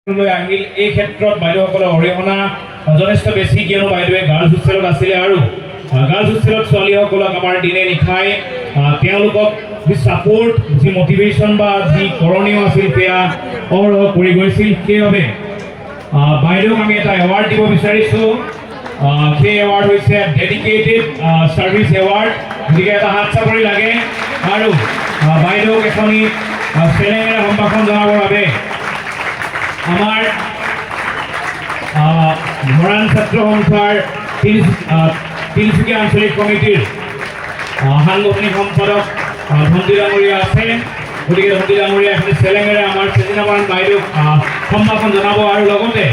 আহিল এই ক্ষেত্ৰত বাইদেউসকলৰ অৰিহণা যথেষ্ট বেছি, কিয়নো বাইদেৱে গাৰ্লছ হোষ্টেলত আছিলে আৰু গাৰ্লছ হোষ্টেলত ছোৱালীসকলক আমাৰ দিনে নিশাই তেওঁলোকক যি ছাপোৰ্ট, যি মটিভেশ্যন বা যি কৰণীয় আছিল সেয়া অহৰহ কৰি গৈছিল। সেইবাবে বাইদেউক আমি এটা এৱাৰ্ড দিব বিচাৰিছোঁ। সেই এৱাৰ্ড হৈছে ডেডিকেটেড ছাৰ্ভিচ এৱাৰ্ড। গতিকে এটা হাত চাপৰি লাগে আৰু বাইদেউক এখনি চেলেঙেৰে সম্ভাষণ জনাবৰ বাবে আমাৰ মৰাণ ছাত্ৰ সন্থাৰ তিনিচুকীয়া আঞ্চলিক কমিটিৰ সাংগঠনিক সম্পাদক ধন্তি ডাঙৰীয়া আছে। গতিকে ধন্তি ডাঙৰীয়া এখন চেলেঙেৰে আমাৰ চেজিনামৰাণ বাইদেউক সম্ভাষণ জনাব আৰু লগতে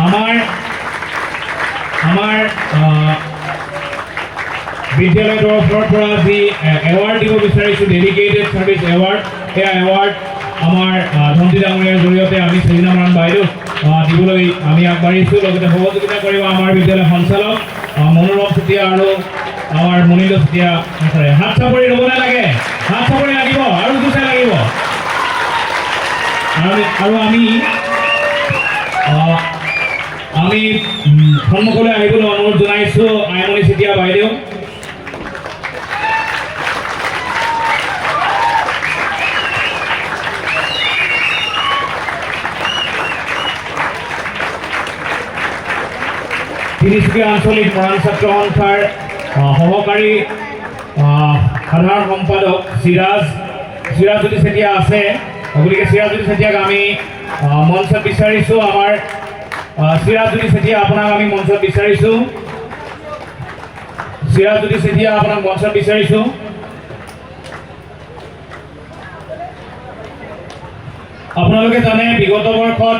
আমাৰ বিদ্যালয়ৰ তৰফৰ পৰা যি এৱাৰ্ড দিব বিচাৰিছোঁ, ডেডিকেটেড ছাৰ্ভিচ এৱাৰ্ড, সেয়া এৱাৰ্ড আমাৰ ধন্তি ডাঙৰীয়াৰ জৰিয়তে আমি চেজিনামৰাণ বাইদেউক দিবলৈ আমি আগবাঢ়িছোঁ। লগতে সহযোগিতা কৰিব আমাৰ বিদ্যালয় সঞ্চালক মনোৰম চুতীয়া আৰু আমাৰ মনিন্দ চুতীয়া। হাত চাপৰি ৰ'ব নালাগে, হাত চাপৰি লাগিব আৰু জোৰছে লাগিব। আৰু আমি সন্মুখলৈ আহিবলৈ অনুৰোধ জনাইছোঁ আইমণি চুতীয়া বাইদেউ। তিনিচুকীয়া আঞ্চলিক মৰাণ ছাত্ৰ সন্থাৰ সহকাৰী সাধাৰণ সম্পাদক চিৰাজজ্যোতি চেতিয়া আছে। গতিকে চিৰাজজ্যোতি চেতিয়াক আমি মঞ্চত বিচাৰিছোঁ। আমাৰ চিৰাজজ্যোতি চেতিয়া, আপোনাক আমি মঞ্চত বিচাৰিছোঁ। চিৰাজজ্যোতি চেতিয়া, আপোনাক মঞ্চত বিচাৰিছোঁ। আপোনালোকে জানে বিগত বৰ্ষত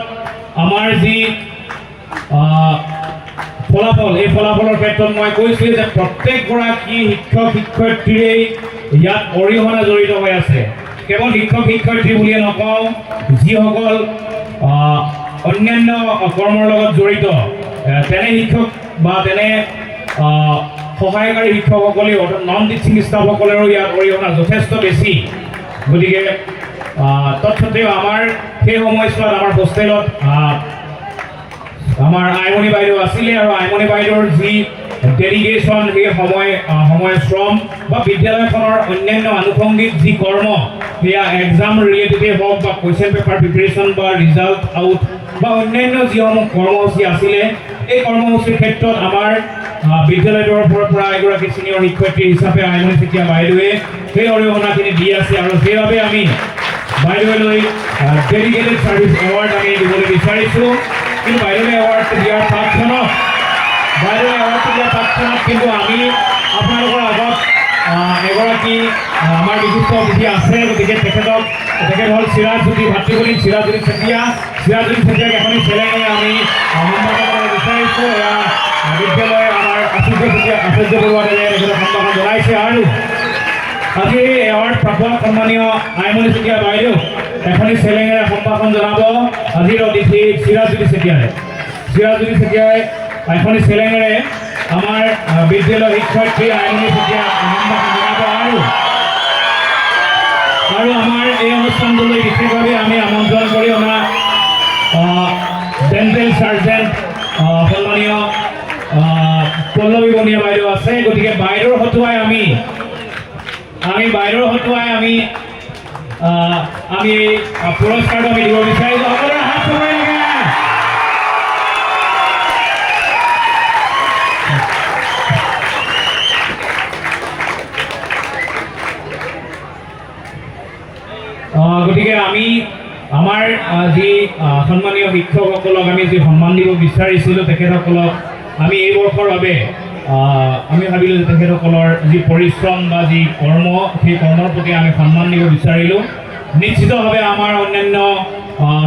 আমাৰ যি ফলাফল, এই ফলাফলৰ ক্ষেত্ৰত মই কৈছোঁ যে প্ৰত্যেকগৰাকী শিক্ষক শিক্ষয়িত্ৰীৰেই ইয়াত অৰিহণা জড়িত হৈ আছে। কেৱল শিক্ষক শিক্ষয়িত্ৰী বুলিয়ে নকওঁ, যিসকল অন্যান্য কৰ্মৰ লগত জড়িত তেনে শিক্ষক বা তেনে সহায়কাৰী শিক্ষকসকলেও, নন টিচিং ষ্টাফসকলেও ইয়াত অৰিহণা যথেষ্ট বেছি। গতিকে তৎসত্ত্বেও আমাৰ সেই সময়ছোৱাত আমাৰ হোষ্টেলত আমাৰ আইমণি বাইদেউ আছিলে আৰু আইমণি বাইদেউৰ যি ডেডিকেশ্যন, সেই সময় শ্ৰম বা বিদ্যালয়খনৰ অন্যান্য আনুষংগিক যি কৰ্ম, সেয়া এক্সাম ৰিলেটেডেই হওক বা কুৱেশ্যন পেপাৰ প্ৰিপেৰেশ্যন বা ৰিজাল্ট আউট বা অন্যান্য যিসমূহ কৰ্মসূচী আছিলে, এই কৰ্মসূচীৰ ক্ষেত্ৰত আমাৰ বিদ্যালয়ৰ তৰফৰ পৰা এগৰাকী ছিনিয়ৰ শিক্ষয়িত্ৰী হিচাপে আইমণি চেতিয়া বাইদেৱে সেই অৰিহণাখিনি দি আছে আৰু সেইবাবে আমি বাইদেউলৈ ডেডিকেটেড ছাৰ্ভিচ এৱাৰ্ড আমি দিবলৈ বিচাৰিছোঁ। কিন্তু বাইদেৱে এৱাৰ্ডটো দিয়াৰ তৎক্ষণাত কিন্তু আমি আপোনালোকৰ আগত এগৰাকী আমাৰ বিশিষ্ট অতিথি আছে। গতিকে তেখেত হ'ল চিৰাজজ্যোতি ভাতৃবলীন চিৰাজজ্যোতি চেতিয়া। চিৰাজজ্যোতি চেতিয়াক এখনি চেলেঙে আমি সম্ভাষণ কৰিব বিচাৰিছোঁ। এয়া বিদ্যালয় আমাৰ আচাৰ্য বৰুৱাদেৱে তেখেতক সম্ভাষণ জনাইছে আৰু আজি এই এৱাৰ্ড প্ৰাপ্ত সন্মানীয় আইমণি চেতিয়া বাইদেউ এখনি চেলেঙেৰে সম্ভাষণ জনাব আজিৰ অতিথি চিৰাজজ্যোতি চেতিয়াই। চিৰাজজ্যোতি চেতিয়াই এখনি চেলেঙেৰে আমাৰ বিদ্যালয় শিক্ষয়িত্ৰী আইমণি চেতিয়াক সম্ভাষণ জনাব আৰু আমাৰ এই অনুষ্ঠানটোলৈ বিশেষভাৱে আমি আমন্ত্ৰণ কৰি অনা ডেণ্টেল চাৰ্জেণ্ট সন্মানীয় পল্লৱী বনিয়া বাইদেউ আছে। গতিকে বাইদেউৰ হতুৱাই আমি পুৰস্কাৰটো আমি দিব বিচাৰিছোঁ। সকলোৰে হাত চপাই লাগে। গতিকে আমি আমাৰ যি সন্মানীয় শিক্ষকসকলক আমি যি সন্মান দিব বিচাৰিছিলোঁ, তেখেতসকলক আমি এই বৰ্ষৰ বাবে আমি ভাবিলোঁ যে তেখেতসকলৰ যি পৰিশ্ৰম বা যি কৰ্ম, সেই কৰ্মৰ প্ৰতি আমি সন্মান দিব বিচাৰিলোঁ। নিশ্চিতভাৱে আমাৰ অন্যান্য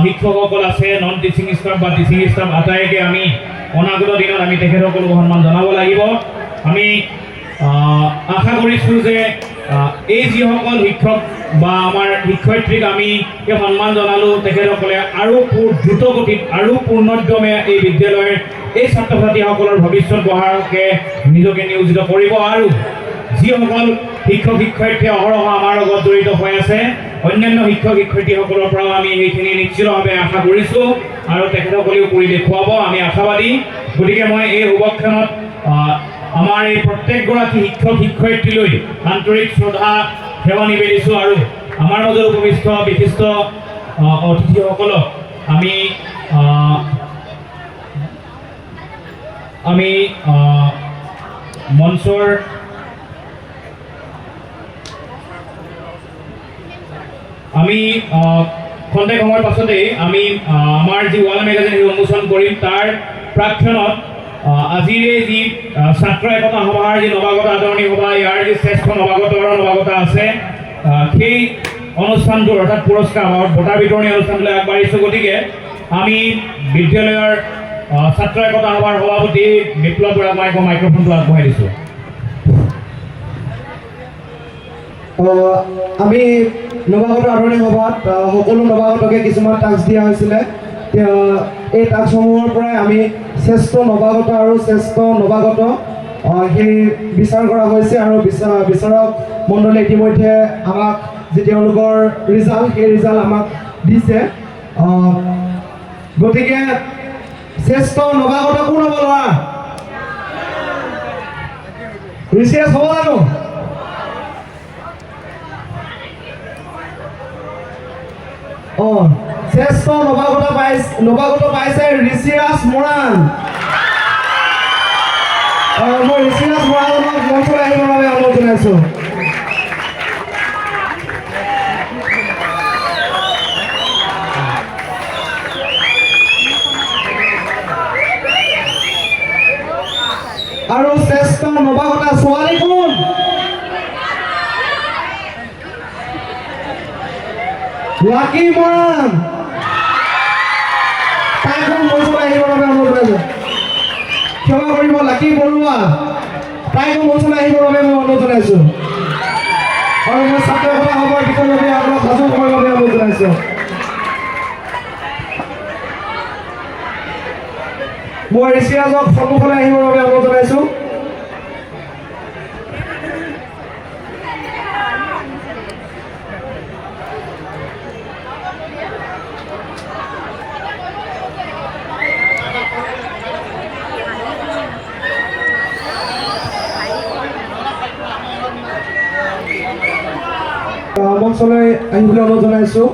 শিক্ষকসকল আছে, নন টিচিং ষ্টাফ বা টিচিং ষ্টাফ আটাইকে আমি অনাগত দিনত আমি তেখেতসকলক সন্মান জনাব লাগিব। আমি আশা কৰিছোঁ যে এই যিসকল শিক্ষক বা আমাৰ শিক্ষয়িত্ৰীক আমি এই সন্মান জনালোঁ, তেখেতসকলে আৰু দ্ৰুত গতিত আৰু পূৰ্ণোদ্যমে এই বিদ্যালয়ৰ এই ছাত্ৰ ছাত্ৰীসকলৰ ভৱিষ্যত গঢ়াকে নিজকে নিয়োজিত কৰিব আৰু যিসকল শিক্ষক শিক্ষয়িত্ৰী অহৰহ আমাৰ লগত জড়িত হৈ আছে অন্যান্য শিক্ষক শিক্ষয়িত্ৰীসকলৰ পৰাও আমি সেইখিনি নিশ্চিতভাৱে আশা কৰিছোঁ আৰু তেখেতসকলেও কৰি দেখুৱাব আমি আশাবাদী। গতিকে মই এই শুভক্ষণত আমাৰ এই প্ৰত্যেকগৰাকী শিক্ষক শিক্ষয়িত্ৰীলৈ আন্তৰিক শ্ৰদ্ধা সেৱা নিবেদিছোঁ আৰু আমাৰ মাজত উপবিষ্ট বিশিষ্ট অতিথিসকলক আমি মঞ্চৰ খন্তেক সময়ৰ পাছতেই আমি আমাৰ যি ৱাল মেগাজিন সেই উন্মোচন কৰিম। তাৰ প্ৰাক্ষণত আজিৰ যি ছাত্ৰ একতা সভাৰ যি নৱাগত আদৰণি সভা, ইয়াৰ যি শ্ৰেষ্ঠ নৱাগত আৰু নৱাগতা আছে, সেই অনুষ্ঠানটোৰ অৰ্থাৎ পুৰস্কাৰ বঁটা বিতৰণী অনুষ্ঠানলৈ আগবাঢ়িছোঁ। গতিকে আমি বিদ্যালয়ৰ ছাত্ৰ একতা সভাৰ সভাপতি বিপ্লৱ বৰাক মাইক্ৰফোনটো আগবঢ়াই দিছোঁ। আমি নৱাগত আদৰণি সভাত সকলো নৱাগতকে কিছুমান টাস্ক দিয়া হৈছিলে। এই টাস্কসমূহৰ পৰাই আমি শ্ৰেষ্ঠ নৱাগত আৰু শ্ৰেষ্ঠ নৱাগত সেই বিচাৰ কৰা হৈছে আৰু বিচাৰক মণ্ডলে ইতিমধ্যে আমাক যি তেওঁলোকৰ ৰিজাল্ট সেই ৰিজাল্ট আমাক দিছে। গতিকে শ্ৰেষ্ঠ নৱাগত কোন হ'ব ল'ৰা? ঋষিৰাজ হ'ব জানো? শ্ৰেষ্ঠ নৱাগত পাইছে ঋষিৰাজ মৰাণ। মই ঋষিৰাজ মৰাণক মঞ্চলৈ আহিবৰ বাবে অনুৰোধ জনাইছোঁ। আৰু শ্ৰেষ্ঠ নৱাগতা ছোৱালী কোন? লাকি মৰাণ। তাইক মঞ্চলৈ আহিবৰ বাবে অনুৰোধ জনাইছোঁ। ক্ষমা কৰিব, লাকি বৰুৱা। তাইক মঞ্চলৈ আহিবৰ বাবে মই অনুৰোধ জনাইছোঁ। আৰু মই ছাত্ৰ একতা সভাৰ বিষয়ৰ বাবে আপোনাক সাজু কৰিবৰ বাবে অনুৰোধ জনাইছোঁ। মই ঋষিৰাজক সন্মুখলৈ আহিবৰ বাবে অনুৰোধ জনাইছোঁ। মঞ্চলৈ আহিবলৈ অনুৰোধ জনাইছোঁ।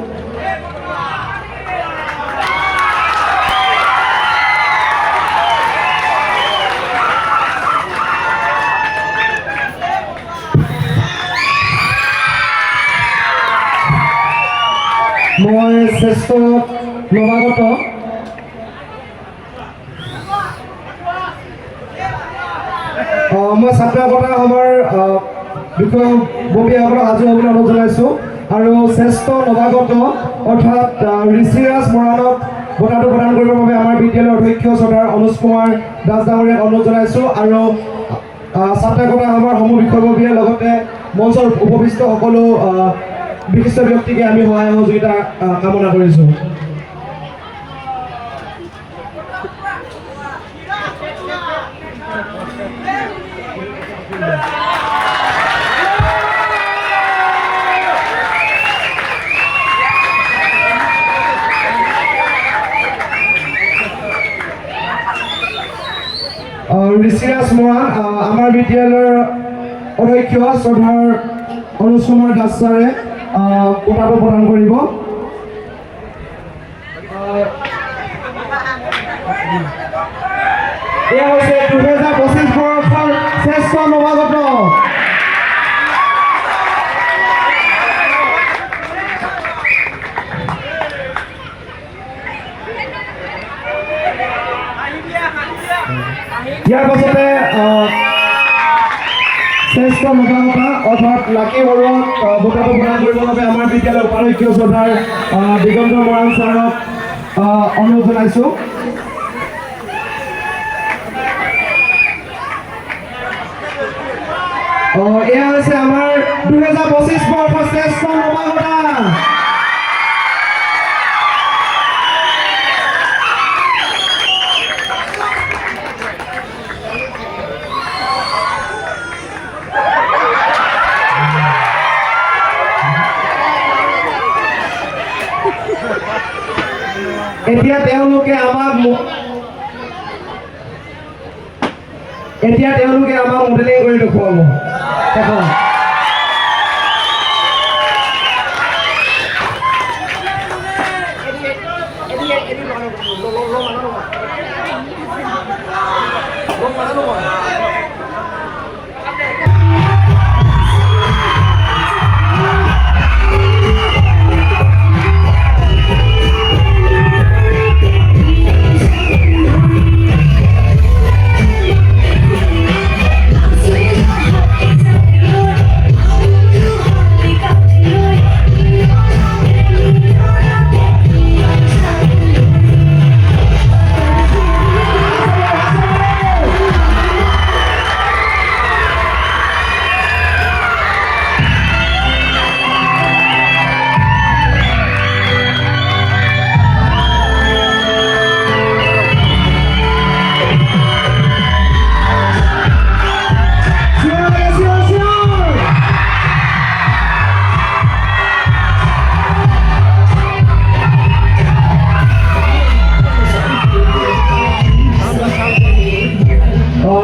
মই শ্ৰেষ্ঠ নৱাগত মই ছাত্ৰ একতা সভাৰ বিষয়ববীয়াসকলক সাজু হ'বলৈ অনুৰোধ জনাইছোঁ আৰু শ্ৰেষ্ঠ নৱাগত অৰ্থাৎ ঋষিৰাজ মৰাণক বঁটাটো প্ৰদান কৰিবৰ বাবে আমাৰ বিদ্যালয়ৰ অধ্যক্ষ শ্ৰদ্ধাৰ অনুজ কুমাৰ দাস ডাঙৰীয়াক অনুৰোধ জনাইছোঁ আৰু ছাত্ৰ একতা সভাৰ সমূহ বিষয়ববীয়াৰ লগতে মঞ্চৰ উপবিষ্ট সকলো বিশিষ্ট ব্যক্তিকে আমি সহায় সহযোগিতা কামনা কৰিছোঁ। ঋষিৰাজ মৰাণ আমাৰ বিদ্যালয়ৰ অধ্যক্ষ শ্ৰদ্ধাৰ অনুজ কুমাৰ দাস ছাৰে বঁটাটো প্ৰদান কৰিব। এয়া হৈছে 2025 বৰ্ষৰ শ্ৰেষ্ঠ নৱাগত। ইয়াৰ পাছতে শ্ৰেষ্ঠ নৱাগতা অৰ্থাৎ লাকি বৰুৱাক বঁটাটো প্ৰদান কৰিবৰ বাবে আমাৰ বিদ্যালয়ৰ উপাধ্যক্ষ শ্ৰদ্ধাৰ দিগন্ত মৰাণ ছাৰক অনুৰোধ জনাইছোঁ। এয়া হৈছে আমাৰ 2025 বৰ্ষৰ শ্ৰেষ্ঠ নৱাগতা। এতিয়া তেওঁলোকে আমাক মডেলিং কৰি দেখুৱাব এখন।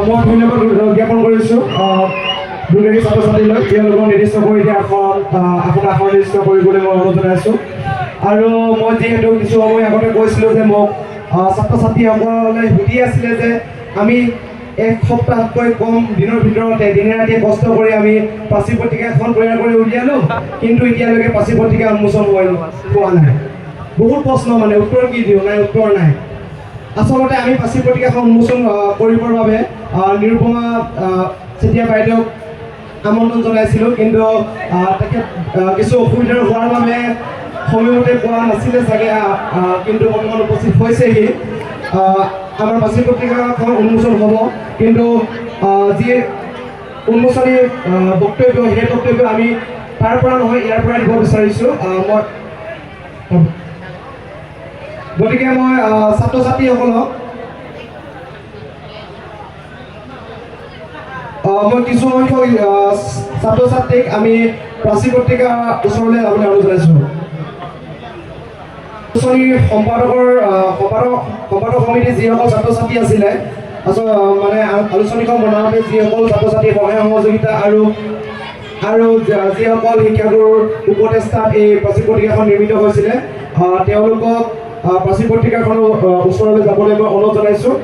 মই ধন্যবাদ জ্ঞাপন কৰিছোঁ দুৰ্নীতি ছাত্ৰ ছাত্ৰীলৈ তেওঁলোকক নিৰ্দিষ্ট কৰি দিয়া আপোনাৰ আসন নিৰ্দিষ্ট কৰিবলৈ মই অনুৰোধ জনাইছোঁ। আৰু মই যিহেতু কিছু সময় আগতে কৈছিলোঁ যে মোক ছাত্ৰ ছাত্ৰীসকলে সুধি আছিলে যে আমি এক সপ্তাহতকৈ কম দিনৰ ভিতৰতে দিনে ৰাতিয়ে কষ্ট কৰি আমি প্ৰাচী পত্ৰিকা এখন তৈয়াৰ কৰি উলিয়ালোঁ, কিন্তু এতিয়ালৈকে প্ৰাচী পত্ৰিকা উন্মোচন হোৱা নাই। বহুত প্ৰশ্ন মানে উত্তৰ কি দিওঁ, নাই উত্তৰ নাই। আচলতে আমি প্ৰাচী পত্ৰিকাখন উন্মোচন কৰিবৰ বাবে নিৰুপমা চেতিয়া বাইদেউক আমন্ত্ৰণ জনাইছিলোঁ, কিন্তু তেখেত কিছু অসুবিধাৰ হোৱাৰ বাবে সময়মতে পোৱা নাছিলে চাগে, কিন্তু বৰ্তমান উপস্থিত হৈছেহি। আমাৰ প্ৰাচী পত্ৰিকাখন উন্মোচন হ'ব, কিন্তু যি উন্মোচনী বক্তব্য সেই বক্তব্য আমি তাৰ পৰা নহয় ইয়াৰ পৰা দিব বিচাৰিছোঁ। গতিকে মই ছাত্ৰ ছাত্ৰীসকলক মই কিছু সংখ্যক ছাত্ৰ ছাত্ৰীক আমি প্ৰাচী পত্ৰিকাৰ ওচৰলৈ যাবলৈ অনুৰোধ জনাইছোঁ। আলোচনীৰ সম্পাদক সমিতি যিসকল ছাত্ৰ ছাত্ৰী আছিলে, মানে আলোচনীখন বনাওঁতে যিসকল ছাত্ৰ ছাত্ৰীৰ সহায় সহযোগিতা আৰু যিসকল শিক্ষাগুৰুৰ উপদেষ্টাত এই প্ৰাচী পত্ৰিকাখন নিৰ্মিত হৈছিলে, তেওঁলোকক প্ৰাচী পত্ৰিকাখনৰ ওচৰলৈ যাবলৈ মই অনুৰোধ জনাইছোঁ।